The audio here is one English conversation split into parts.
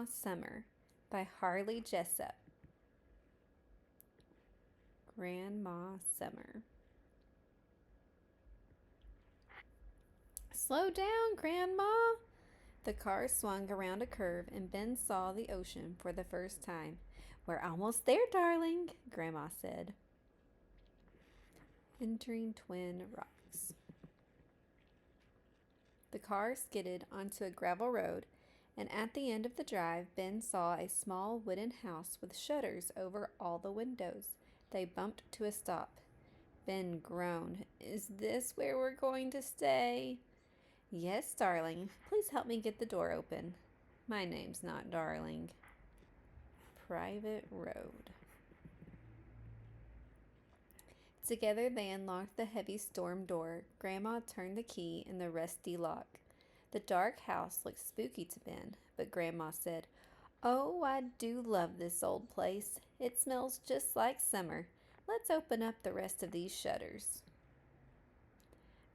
Summer by Harley Jessup. Grandma Summer. Slow down, Grandma! The car swung around a curve and Ben saw the ocean for the first time. We're almost there, darling, Grandma said. Entering Twin Rocks. The car skidded onto a gravel road, and at the end of the drive, Ben saw a small wooden house with shutters over all the windows. They bumped to a stop. Ben groaned. Is this where we're going to stay? Yes, darling. Please help me get the door open. My name's not darling. Private road. Together they unlocked the heavy storm door. Grandma turned the key in the rusty lock. The dark house looked spooky to Ben, but Grandma said, "Oh, I do love this old place. It smells just like summer. Let's open up the rest of these shutters."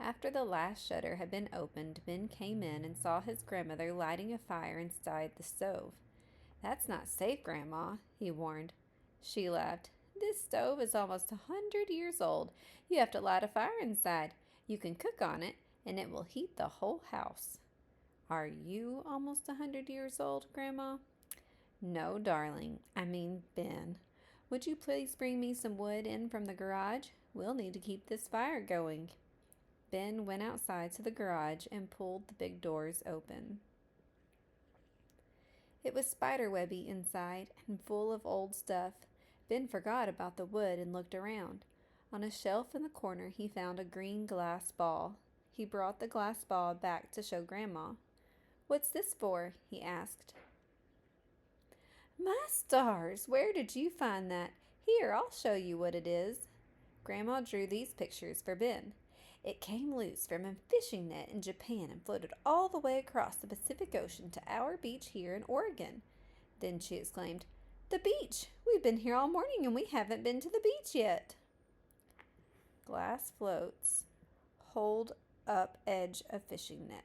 After the last shutter had been opened, Ben came in and saw his grandmother lighting a fire inside the stove. "That's not safe, Grandma," he warned. She laughed. "This stove is almost 100 years old. You have to light a fire inside. You can cook on it, and it will heat the whole house." "Are you almost 100 years old, Grandma?" "No, darling. I mean Ben. Would you please bring me some wood in from the garage? We'll need to keep this fire going." Ben went outside to the garage and pulled the big doors open. It was spiderwebby inside and full of old stuff. Ben forgot about the wood and looked around. On a shelf in the corner he found a green glass ball. He brought the glass ball back to show Grandma. "What's this for?" he asked. "My stars! Where did you find that? Here, I'll show you what it is." Grandma drew these pictures for Ben. "It came loose from a fishing net in Japan and floated all the way across the Pacific Ocean to our beach here in Oregon." Then she exclaimed, "The beach! We've been here all morning and we haven't been to the beach yet." Glass floats hold up edge of fishing net.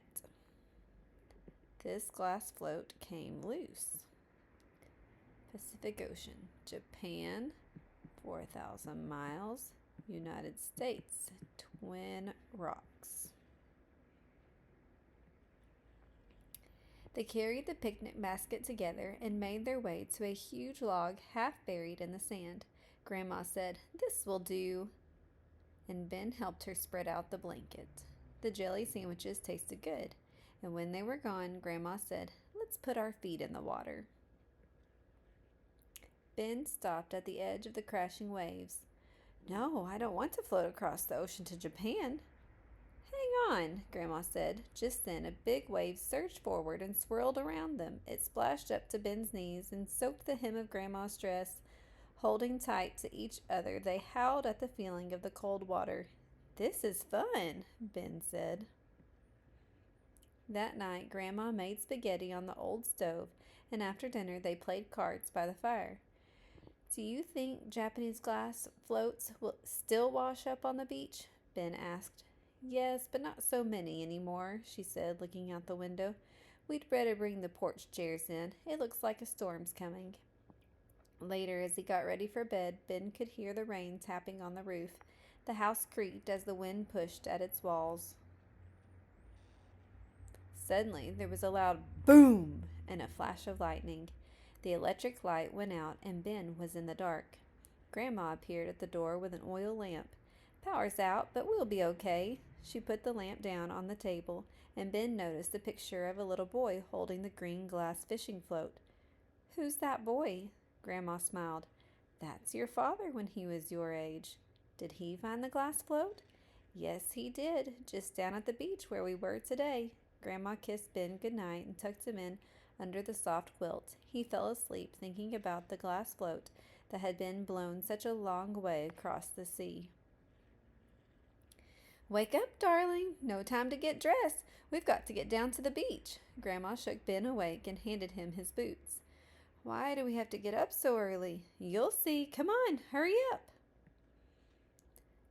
This glass float came loose. Pacific Ocean, Japan, 4,000 miles, United States, Twin Rocks. They carried the picnic basket together and made their way to a huge log half buried in the sand. Grandma said, "This will do," and Ben helped her spread out the blanket. The jelly sandwiches tasted good, and when they were gone, Grandma said, "Let's put our feet in the water." Ben stopped at the edge of the crashing waves. "No, I don't want to float across the ocean to Japan." "Hang on," Grandma said. Just then a big wave surged forward and swirled around them. It splashed up to Ben's knees and soaked the hem of Grandma's dress. Holding tight to each other, they howled at the feeling of the cold water. "This is fun," Ben said. That night, Grandma made spaghetti on the old stove, and after dinner they played cards by the fire. "Do you think Japanese glass floats will still wash up on the beach?" Ben asked. "Yes, but not so many anymore," she said, looking out the window. "We'd better bring the porch chairs in. It looks like a storm's coming." Later, as he got ready for bed, Ben could hear the rain tapping on the roof. The house creaked as the wind pushed at its walls. Suddenly, there was a loud boom and a flash of lightning. The electric light went out and Ben was in the dark. Grandma appeared at the door with an oil lamp. "Power's out, but we'll be okay." She put the lamp down on the table, and Ben noticed the picture of a little boy holding the green glass fishing float. "Who's that boy?" Grandma smiled. "That's your father when he was your age." "Did he find the glass float?" "Yes, he did, just down at the beach where we were today." Grandma kissed Ben goodnight and tucked him in under the soft quilt. He fell asleep thinking about the glass float that had been blown such a long way across the sea. "Wake up, darling. No time to get dressed. We've got to get down to the beach." Grandma shook Ben awake and handed him his boots. "Why do we have to get up so early?" "You'll see. Come on, hurry up."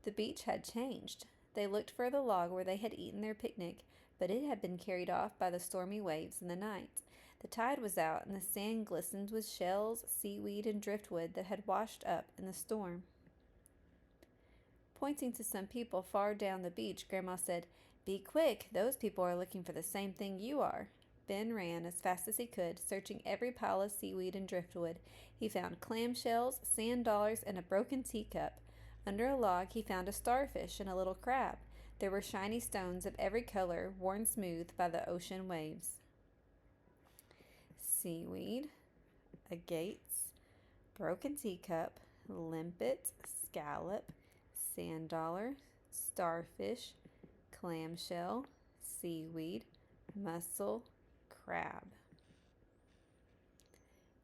The beach had changed. They looked for the log where they had eaten their picnic, but it had been carried off by the stormy waves in the night. The tide was out, and the sand glistened with shells, seaweed, and driftwood that had washed up in the storm. Pointing to some people far down the beach, Grandma said, "Be quick, those people are looking for the same thing you are." Ben ran as fast as he could, searching every pile of seaweed and driftwood. He found clamshells, sand dollars, and a broken teacup. Under a log he found a starfish and a little crab. There were shiny stones of every color, worn smooth by the ocean waves. Seaweed, agates, broken teacup, limpet, scallop, sand dollar, starfish, clamshell, seaweed, mussel, crab.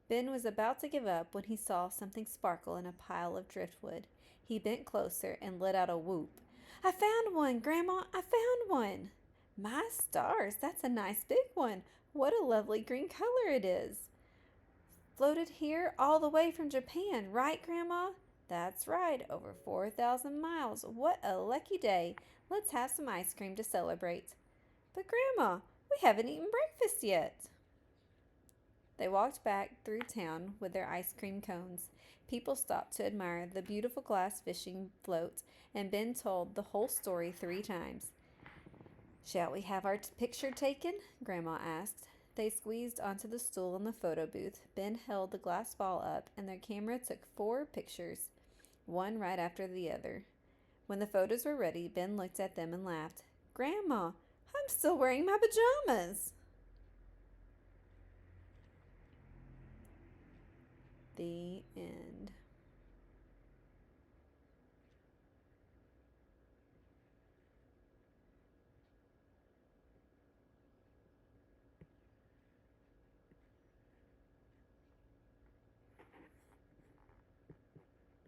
Ben was about to give up when he saw something sparkle in a pile of driftwood. He bent closer and let out a whoop. "I found one, Grandma! I found one!" "My stars, that's a nice big one. What a lovely green color it is." "Floated here all the way from Japan, right, Grandma?" "That's right, over 4,000 miles. What a lucky day. Let's have some ice cream to celebrate." "But, Grandma, we haven't eaten breakfast yet." They walked back through town with their ice cream cones. People stopped to admire the beautiful glass fishing float, and Ben told the whole story 3 times. "Shall we have our picture taken?" Grandma asked. They squeezed onto the stool in the photo booth. Ben held the glass ball up, and their camera took 4 pictures, one right after the other. When the photos were ready, Ben looked at them and laughed. "Grandma, I'm still wearing my pajamas." The end.